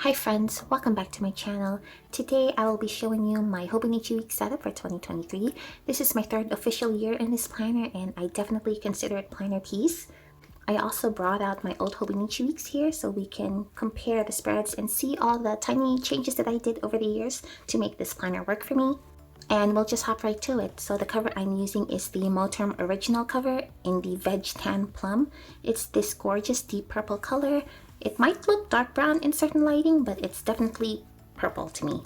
Hi friends, welcome back to my channel. Today I will be showing you my Hobonichi Weeks setup for 2023. This is my third official year in this planner and I definitely consider it planner piece. I also brought out my old Hobonichi Weeks here so we can compare the spreads and see all the tiny changes that I did over the years to make this planner work for me. And we'll just hop right to it. So the cover I'm using is the Moterm original cover in the Veg Tan Plum. It's this gorgeous deep purple color. It might look dark brown in certain lighting, but it's definitely purple to me.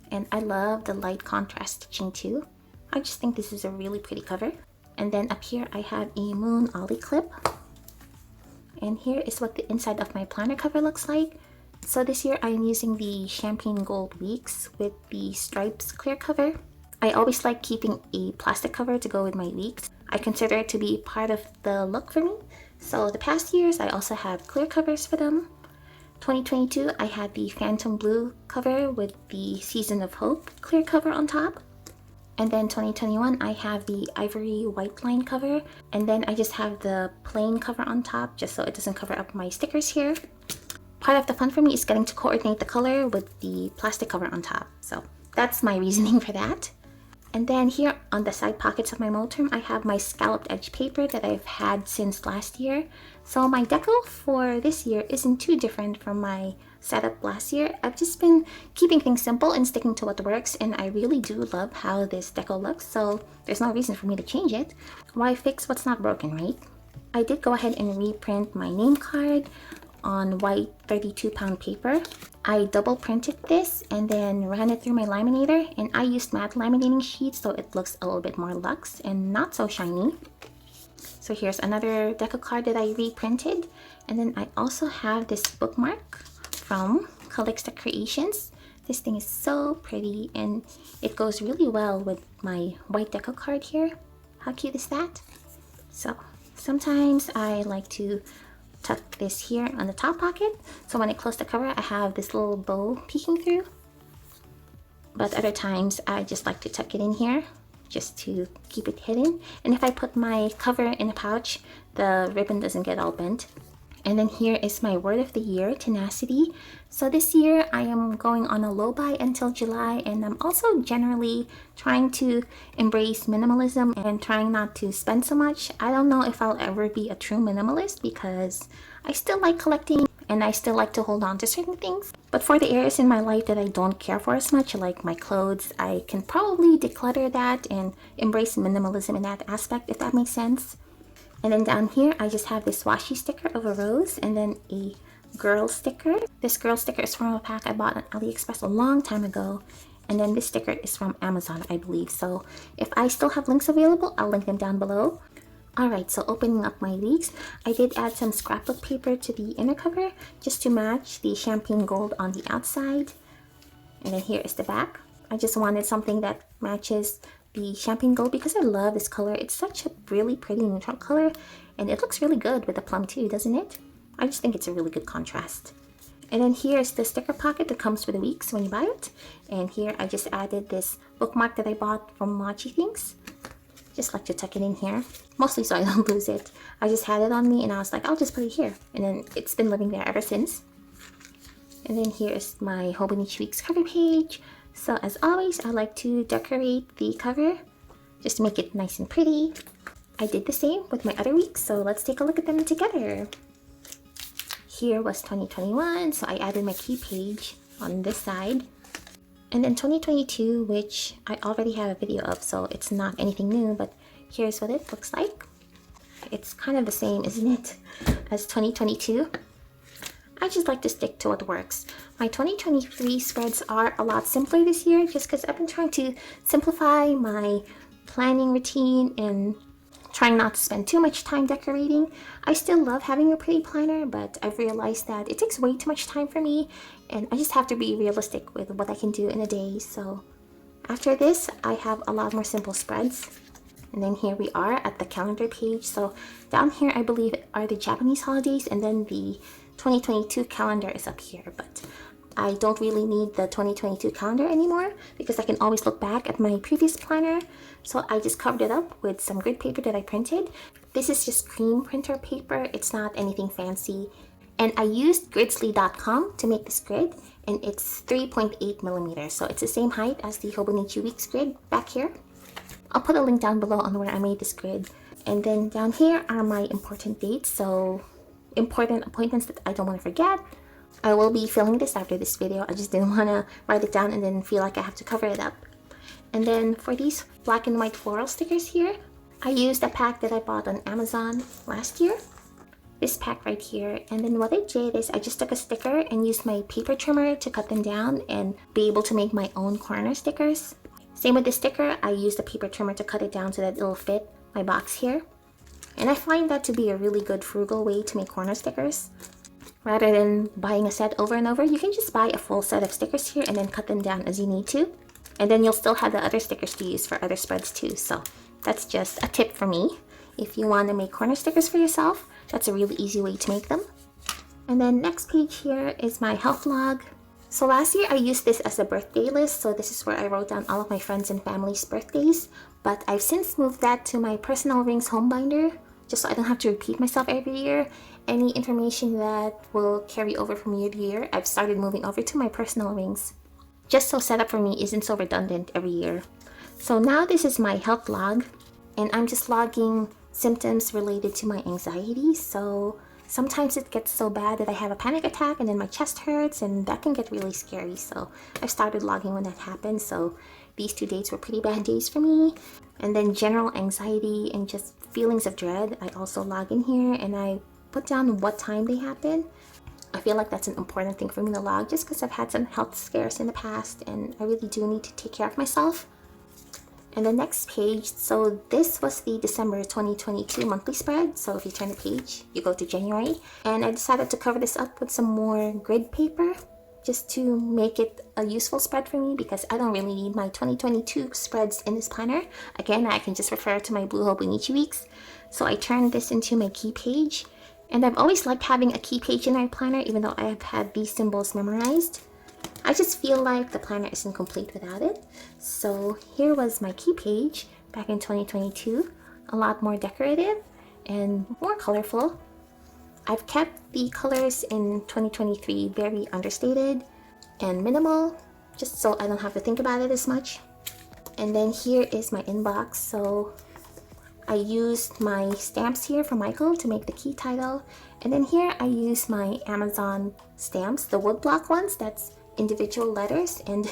And I love the light contrast stitching too. I just think this is a really pretty cover. And then up here I have a moon ollie clip. And here is what the inside of my planner cover looks like. So this year I'm using the Champagne Gold Weeks with the stripes clear cover. I always like keeping a plastic cover to go with my weeks. I consider it to be part of the look for me. So the past years I also have clear covers for them. 2022 I had the Phantom Blue cover with the Season of Hope clear cover on top. And then 2021 I have the Ivory White Line cover. And then I just have the plain cover on top just so it doesn't cover up my stickers here. Part of the fun for me is getting to coordinate the color with the plastic cover on top. So that's my reasoning for that. And then here on the side pockets of my Moterm, I have my scalloped edge paper that I've had since last year. So my deco for this year isn't too different from my setup last year. I've just been keeping things simple and sticking to what works, and I really do love how this deco looks, so there's no reason for me to change it. Why fix what's not broken, right? I did go ahead and reprint my name card on white 32-pound paper. I double printed this and then ran it through my laminator, and I used matte laminating sheets so it looks a little bit more luxe and not so shiny. So here's another deco card that I reprinted, and then I also have this bookmark from Calixta Creations. This thing is so pretty and it goes really well with my white deco card here. How cute is that? So sometimes I like to tuck this here on the top pocket, so when I close the cover I have this little bow peeking through. But other times I just like to tuck it in here just to keep it hidden, and if I put my cover in a pouch the ribbon doesn't get all bent. And then here is my word of the year, tenacity. So this year I am going on a low buy until July, and I'm also generally trying to embrace minimalism and trying not to spend so much. I don't know if I'll ever be a true minimalist because I still like collecting and I still like to hold on to certain things. But for the areas in my life that I don't care for as much, like my clothes, I can probably declutter that and embrace minimalism in that aspect, if that makes sense. And then down here, I just have this washi sticker of a rose and then a girl sticker. This girl sticker is from a pack I bought on AliExpress a long time ago. And then this sticker is from Amazon, I believe. So if I still have links available, I'll link them down below. Alright, so opening up my leaves, I did add some scrapbook paper to the inner cover just to match the champagne gold on the outside. And then here is the back. I just wanted something that matches the champagne gold because I love this color. It's such a really pretty neutral color and it looks really good with the plum too, doesn't it? I just think it's a really good contrast. And then here's the sticker pocket that comes with the weeks when you buy it. And here I just added this bookmark that I bought from Mochi Things. Just like to tuck it in here, mostly so I don't lose it. I just had it on me and I was like, I'll just put it here. And then it's been living there ever since. And then here is my Hobonichi Weeks cover page. So as always, I like to decorate the cover just to make it nice and pretty. I did the same with my other weeks, so let's take a look at them together. Here was 2021, so I added my key page on this side. And then 2022, which I already have a video of, so it's not anything new, but here's what it looks like. It's kind of the same, isn't it, as 2022? I just like to stick to what works. My 2023 spreads are a lot simpler this year just because I've been trying to simplify my planning routine and trying not to spend too much time decorating. I still love having a pretty planner, but I've realized that it takes way too much time for me and I just have to be realistic with what I can do in a day. So after this, I have a lot more simple spreads. And then here we are at the calendar page. So down here, I believe are the Japanese holidays, and then the 2022 calendar is up here, but I don't really need the 2022 calendar anymore because I can always look back at my previous planner. So I just covered it up with some grid paper that I printed. This is just cream printer paper. It's not anything fancy. And I used gridsly.com to make this grid, and it's 3.8 millimeters, so it's the same height as the Hobonichi Weeks grid back here. I'll put a link down below on where I made this grid. And then down here are my important dates, so important appointments that I don't want to forget. I will be filling this after this video. I just didn't want to write it down and then feel like I have to cover it up. And then for these black and white floral stickers here, I used a pack that I bought on Amazon last year. This pack right here. And then what I did is I just took a sticker and used my paper trimmer to cut them down and be able to make my own corner stickers. Same with the sticker, I used a paper trimmer to cut it down so that it'll fit my box here. And I find that to be a really good frugal way to make corner stickers. Rather than buying a set over and over, you can just buy a full set of stickers here and then cut them down as you need to. And then you'll still have the other stickers to use for other spreads too. So that's just a tip for me. If you want to make corner stickers for yourself, that's a really easy way to make them. And then next page here is my health log. So last year I used this as a birthday list. So this is where I wrote down all of my friends and family's birthdays. But I've since moved that to my personal rings home binder, just so I don't have to repeat myself every year. Any information that will carry over from year to year, I've started moving over to my personal rings, just so setup for me isn't so redundant every year. So now this is my health log, and I'm just logging symptoms related to my anxiety. So sometimes it gets so bad that I have a panic attack and then my chest hurts, and that can get really scary. So I've started logging when that happens. So these 2 dates were pretty bad days for me. And then general anxiety and just feelings of dread, I also log in here and I put down what time they happen. I feel like that's an important thing for me to log just because I've had some health scares in the past and I really do need to take care of myself. And the next page, so this was the December 2022 monthly spread. So if you turn the page, you go to January. And I decided to cover this up with some more grid paper just to make it a useful spread for me because I don't really need my 2022 spreads in this planner. Again, I can just refer to my blue Hobonichi Weeks. So I turned this into my key page. And I've always liked having a key page in my planner even though I have had these symbols memorized. I just feel like the planner isn't complete without it. So here was my key page back in 2022. A lot more decorative and more colorful. I've kept the colors in 2023 very understated and minimal, just so I don't have to think about it as much. And then here is my inbox. So I used my stamps here from Michael to make the key title. And then here I used my Amazon stamps, the woodblock ones, that's individual letters. And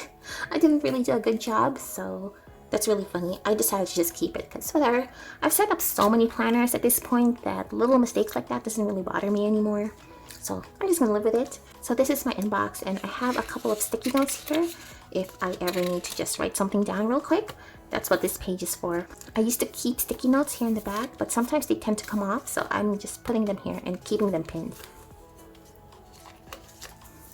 I didn't really do a good job, so that's really funny. I decided to just keep it because whatever. I've set up so many planners at this point that little mistakes like that doesn't really bother me anymore. So I'm just gonna live with it. So this is my inbox and I have a couple of sticky notes here if I ever need to just write something down real quick. That's what this page is for. I used to keep sticky notes here in the back, but sometimes they tend to come off, so I'm just putting them here and keeping them pinned.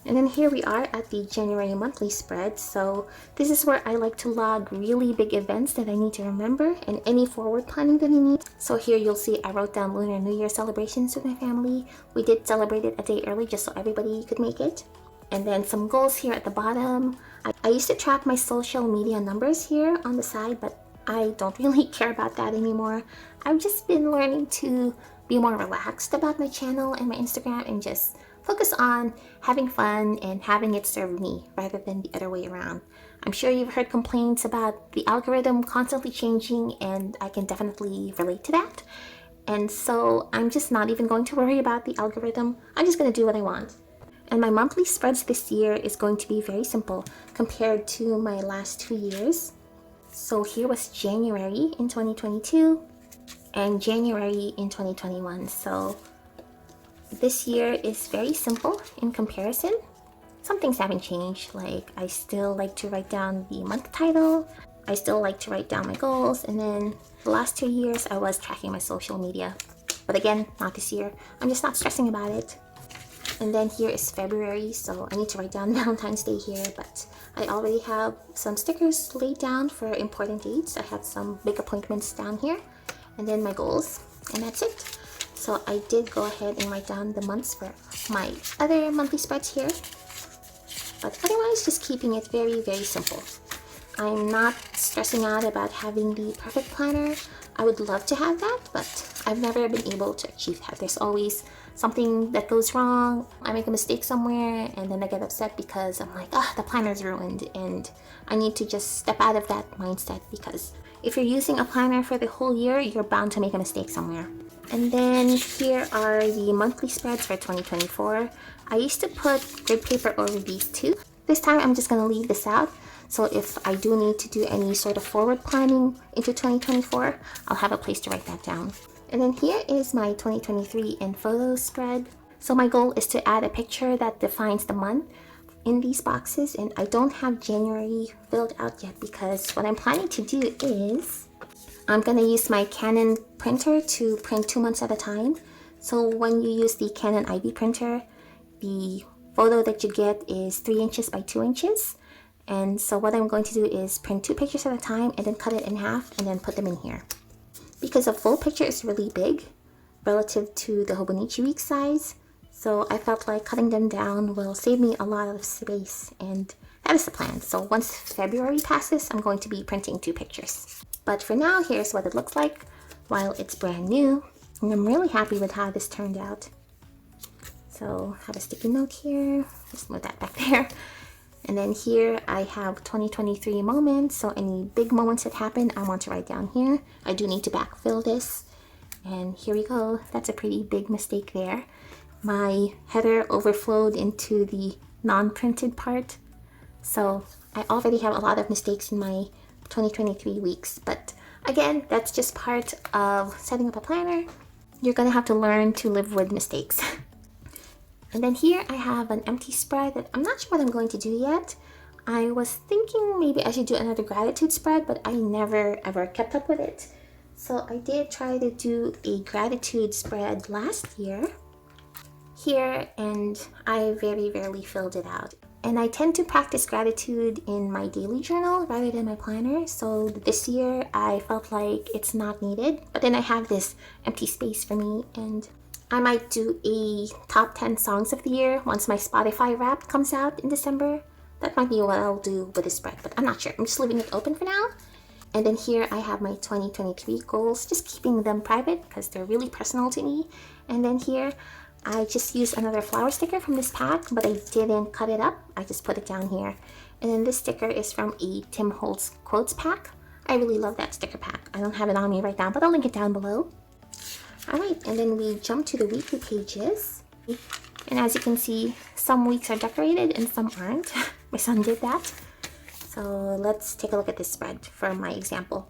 And then here we are at the January monthly spread. So this is where I like to log really big events that I need to remember and any forward planning that I need. So here you'll see I wrote down Lunar New Year celebrations with my family. We did celebrate it a day early just so everybody could make it. And then some goals here at the bottom. I used to track my social media numbers here on the side, but I don't really care about that anymore. I've just been learning to be more relaxed about my channel and my Instagram and just focus on having fun and having it serve me rather than the other way around. I'm sure you've heard complaints about the algorithm constantly changing, and I can definitely relate to that. And so I'm just not even going to worry about the algorithm. I'm just going to do what I want. And my monthly spreads this year is going to be very simple compared to my last 2 years. So here was January in 2022 and January in 2021. So this year is very simple in comparison. Some things haven't changed, like I still like to write down the month title. I still like to write down my goals, and then the last 2 years I was tracking my social media. But again, not this year. I'm just not stressing about it. And then here is February, so I need to write down Valentine's Day here, but I already have some stickers laid down for important dates. I have some big appointments down here, and then my goals, and that's it. So I did go ahead and write down the months for my other monthly spreads here, but otherwise just keeping it very, very simple. I'm not stressing out about having the perfect planner. I would love to have that, but I've never been able to achieve that. There's always something that goes wrong. I make a mistake somewhere and then I get upset because I'm like, the planner's ruined, and I need to just step out of that mindset, because if you're using a planner for the whole year, you're bound to make a mistake somewhere. And then here are the monthly spreads for 2024. I used to put grid paper over these two. This time I'm just going to leave this out. So if I do need to do any sort of forward planning into 2024, I'll have a place to write that down. And then here is my 2023 in photos spread. So my goal is to add a picture that defines the month in these boxes, and I don't have January filled out yet because what I'm planning to do is I'm gonna use my Canon printer to print 2 months at a time. So when you use the Canon IB printer, the photo that you get is 3 inches by 2 inches. And so what I'm going to do is print 2 pictures at a time and then cut it in half and then put them in here. Because a full picture is really big relative to the Hobonichi Weeks size, so I felt like cutting them down will save me a lot of space, and that is the plan. So once February passes, I'm going to be printing 2 pictures. But for now, here's what it looks like while it's brand new, and I'm really happy with how this turned out. So I have a sticky note here, just move that back there. And then here I have 2023 moments, so any big moments that happen I want to write down here. I do need to backfill this, and here we go. That's a pretty big mistake there. My header overflowed into the non-printed part, so I already have a lot of mistakes in my 2023 weeks, but again, that's just part of setting up a planner. You're gonna have to learn to live with mistakes. And then here I have an empty spread that I'm not sure what I'm going to do yet. I was thinking maybe I should do another gratitude spread, but I never ever kept up with it. So I did try to do a gratitude spread last year here, and I very rarely filled it out. And I tend to practice gratitude in my daily journal rather than my planner. So this year I felt like it's not needed, but then I have this empty space for me, and I might do a top 10 songs of the year once my Spotify Wrapped comes out in December. That might be what I'll do with this spread, but I'm not sure. I'm just leaving it open for now. And then here I have my 2023 goals, just keeping them private because they're really personal to me. And then here I just used another flower sticker from this pack, but I didn't cut it up. I just put it down here. And then this sticker is from a Tim Holtz quotes pack. I really love that sticker pack. I don't have it on me right now, but I'll link it down below. Alright, and then we jump to the weekly pages. And as you can see, some weeks are decorated and some aren't. My son did that. So let's take a look at this spread for my example.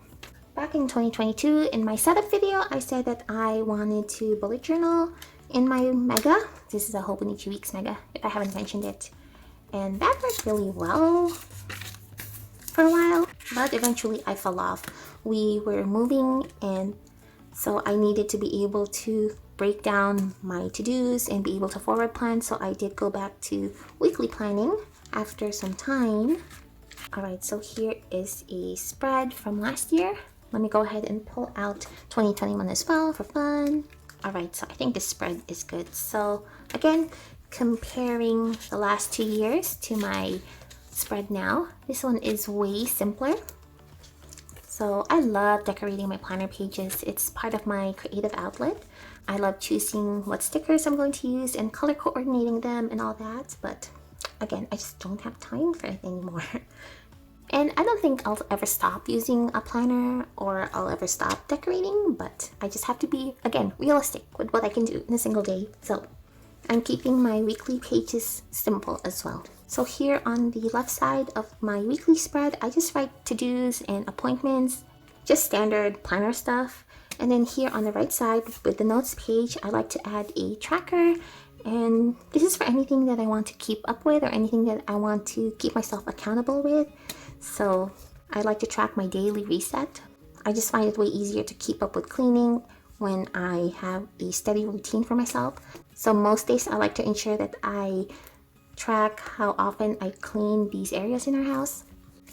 Back in 2022, in my setup video, I said that I wanted to bullet journal in my mega. This is a Hobonichi Weeks mega, if I haven't mentioned it. And that worked really well for a while, but eventually I fell off. We were moving, and so I needed to be able to break down my to-dos and be able to forward plan. So I did go back to weekly planning after some time. Alright, so here is a spread from last year. Let me go ahead and pull out 2021 as well for fun. Alright, so I think this spread is good. So again, comparing the last 2 years to my spread now, this one is way simpler. So I love decorating my planner pages. It's part of my creative outlet. I love choosing what stickers I'm going to use and color coordinating them and all that. But again, I just don't have time for it anymore. And I don't think I'll ever stop using a planner or I'll ever stop decorating, but I just have to be, again, realistic with what I can do in a single day. So I'm keeping my weekly pages simple as well. So here on the left side of my weekly spread, I just write to-dos and appointments, just standard planner stuff. And then here on the right side with the notes page, I like to add a tracker. And this is for anything that I want to keep up with or anything that I want to keep myself accountable with. So I like to track my daily reset. I just find it way easier to keep up with cleaning when I have a steady routine for myself. So most days I like to ensure that I track how often I clean these areas in our house.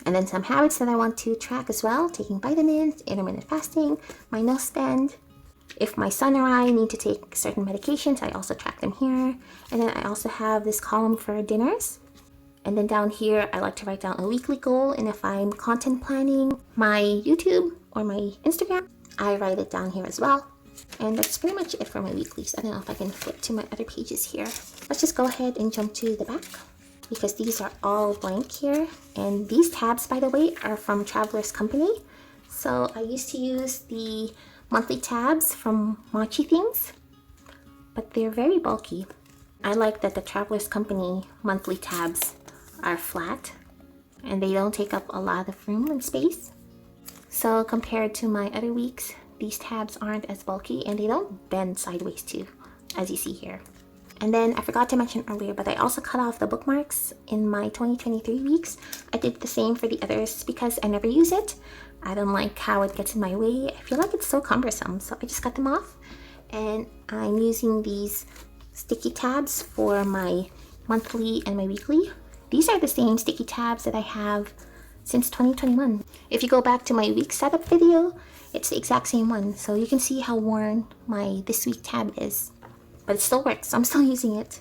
And then some habits that I want to track as well: taking vitamins, intermittent fasting, my no spend. If my son or I need to take certain medications, I also track them here. And then I also have this column for dinners. And then down here, I like to write down a weekly goal. And if I'm content planning my YouTube or my Instagram, I write it down here as well. And that's pretty much it for my weeklies. I don't know if I can flip to my other pages here. Let's just go ahead and jump to the back, because these are all blank here. And these tabs, by the way, are from Traveler's Company. So I used to use the monthly tabs from Mochi Things, but they're very bulky. I like that the Traveler's Company monthly tabs are flat and they don't take up a lot of room and space. So compared to my other weeks, these tabs aren't as bulky and they don't bend sideways too, as you see here. And then I forgot to mention earlier, but I also cut off the bookmarks in my 2023 weeks. I did the same for the others because I never use it. I don't like how it gets in my way. I feel like it's so cumbersome, so I just cut them off. And I'm using these sticky tabs for my monthly and my weekly. These are the same sticky tabs that I have since 2021. If you go back to my week setup video, it's the exact same one. So you can see how worn my this week tab is. But it still works, so I'm still using it.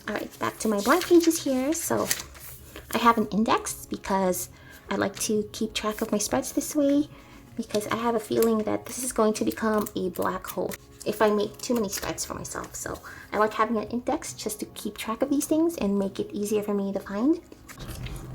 Alright, back to my blank pages here. So I have an index because I like to keep track of my spreads this way, because I have a feeling that this is going to become a black hole if I make too many spreads for myself. So I like having an index just to keep track of these things and make it easier for me to find.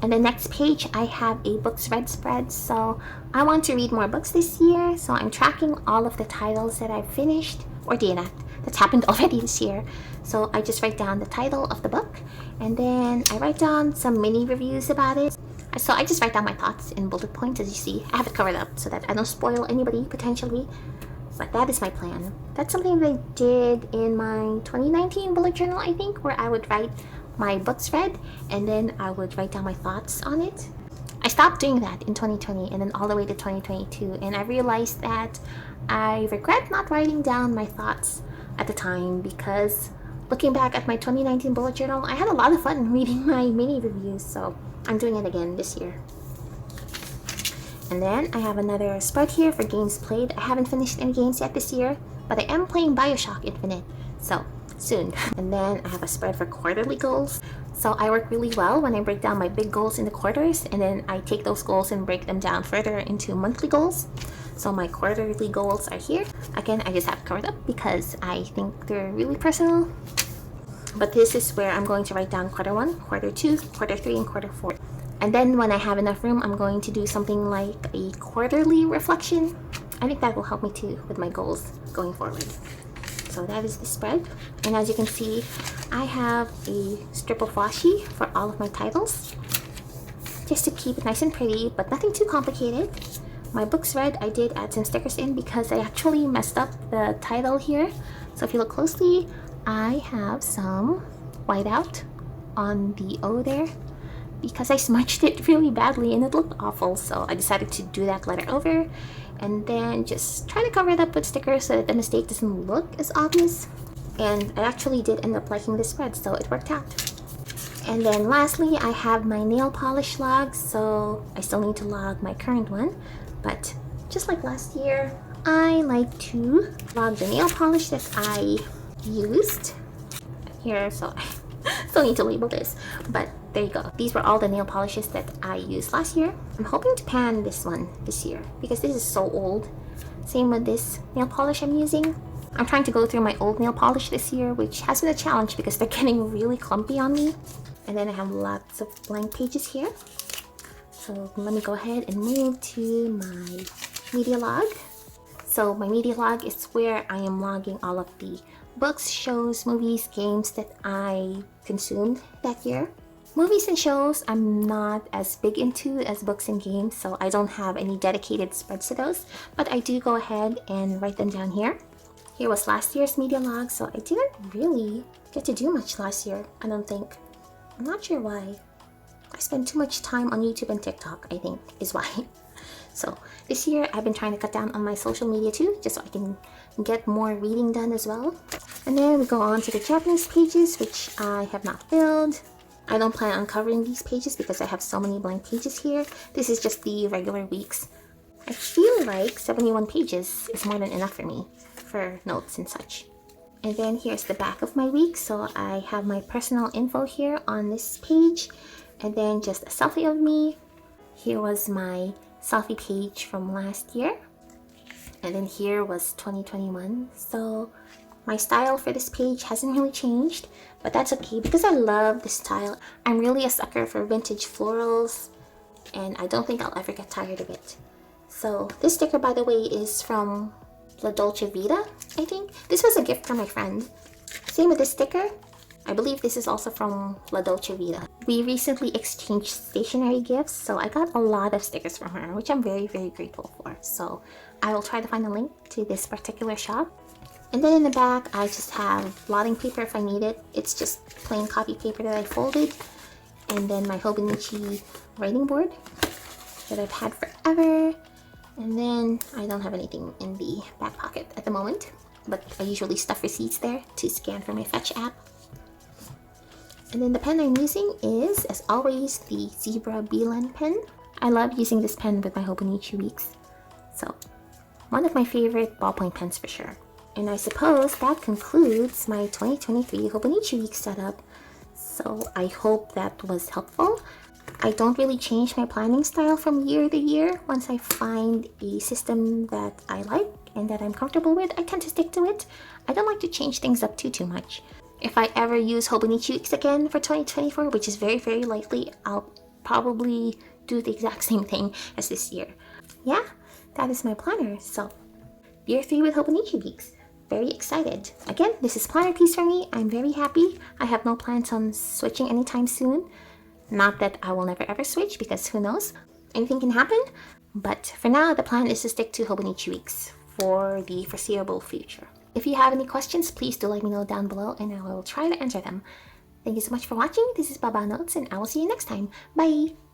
And the next page, I have a books read spread. So I want to read more books this year, so I'm tracking all of the titles that I've finished or DNF. That's happened already this year. So I just write down the title of the book, and then I write down some mini reviews about it. So I just write down my thoughts in bullet points. As you see, I have it covered up so that I don't spoil anybody potentially. But that is my plan. That's something that I did in my 2019 bullet journal, I think, where I would write my books read and then I would write down my thoughts on it. I stopped doing that in 2020 and then all the way to 2022, and I realized that I regret not writing down my thoughts at the time, because looking back at my 2019 bullet journal, I had a lot of fun reading my mini reviews, so I'm doing it again this year. And then I have another spread here for games played. I haven't finished any games yet this year, but I am playing BioShock Infinite, so soon. And then I have a spread for quarterly goals. So I work really well when I break down my big goals into quarters, and then I take those goals and break them down further into monthly goals. So my quarterly goals are here. Again, I just have it covered up because I think they're really personal. But this is where I'm going to write down quarter 1, quarter 2, quarter 3, and quarter 4. And then when I have enough room, I'm going to do something like a quarterly reflection. I think that will help me too with my goals going forward. So that is the spread. And as you can see, I have a strip of washi for all of my titles, just to keep it nice and pretty, but nothing too complicated. My books read, I did add some stickers in because I actually messed up the title here. So if you look closely, I have some whiteout on the O there because I smudged it really badly and it looked awful. So I decided to do that letter over and then just try to cover it up with stickers so that the mistake doesn't look as obvious. And I actually did end up liking this spread, so it worked out. And then lastly, I have my nail polish logs, so I still need to log my current one. But just like last year, I like to log the nail polish that I used here, so I still need to label this, but there you go. These were all the nail polishes that I used last year. I'm hoping to pan this one this year because this is so old. Same with this nail polish I'm using. I'm trying to go through my old nail polish this year, which has been a challenge because they're getting really clumpy on me. And then I have lots of blank pages here. So let me go ahead and move to my media log. So my media log is where I am logging all of the books, shows, movies, games that I consumed that year. Movies and shows I'm not as big into as books and games, so I don't have any dedicated spreads to those, but I do go ahead and write them down here. Here was last year's media log, so I didn't really get to do much last year, I don't think. I'm not sure why. I spend too much time on YouTube and TikTok, I think, is why. So this year I've been trying to cut down on my social media too, just so I can get more reading done as well. And then we go on to the Japanese pages, which I have not filled. I don't plan on covering these pages because I have so many blank pages here. This is just the regular weeks. I feel like 71 pages is more than enough for me for notes and such. And then here's the back of my week. So I have my personal info here on this page, and then just a selfie of me. Here was my selfie page from last year. and then here was 2021. So my style for this page hasn't really changed, but that's okay because I love this style. I'm really a sucker for vintage florals, and I don't think I'll ever get tired of it. So this sticker, by the way, is from La Dolce Vita, I think. This was a gift from my friend. Same with this sticker. I believe this is also from La Dolce Vita. We recently exchanged stationery gifts, so I got a lot of stickers from her, which I'm very, very grateful for. So I will try to find a link to this particular shop. And then in the back, I just have blotting paper if I need it. It's just plain copy paper that I folded. And then my Hobonichi writing board that I've had forever. And then I don't have anything in the back pocket at the moment, but I usually stuff receipts there to scan for my Fetch app. And then the pen I'm using is, as always, the Zebra Beeline pen. I love using this pen with my Hobonichi Weeks. So, one of my favorite ballpoint pens for sure. And I suppose that concludes my 2023 Hobonichi Weeks setup. So I hope that was helpful. I don't really change my planning style from year to year. Once I find a system that I like and that I'm comfortable with, I tend to stick to it. I don't like to change things up too much. If I ever use Hobonichi Weeks again for 2024, which is very, very likely, I'll probably do the exact same thing as this year. Yeah, that is my planner. So, year 3 with Hobonichi Weeks. Very excited. Again, this is planner piece for me. I'm very happy. I have no plans on switching anytime soon. Not that I will never ever switch, because who knows? Anything can happen. But for now, the plan is to stick to Hobonichi Weeks for the foreseeable future. If you have any questions, please do let me know down below and I will try to answer them. Thank you so much for watching. This is Baba Notes and I will see you next time. Bye!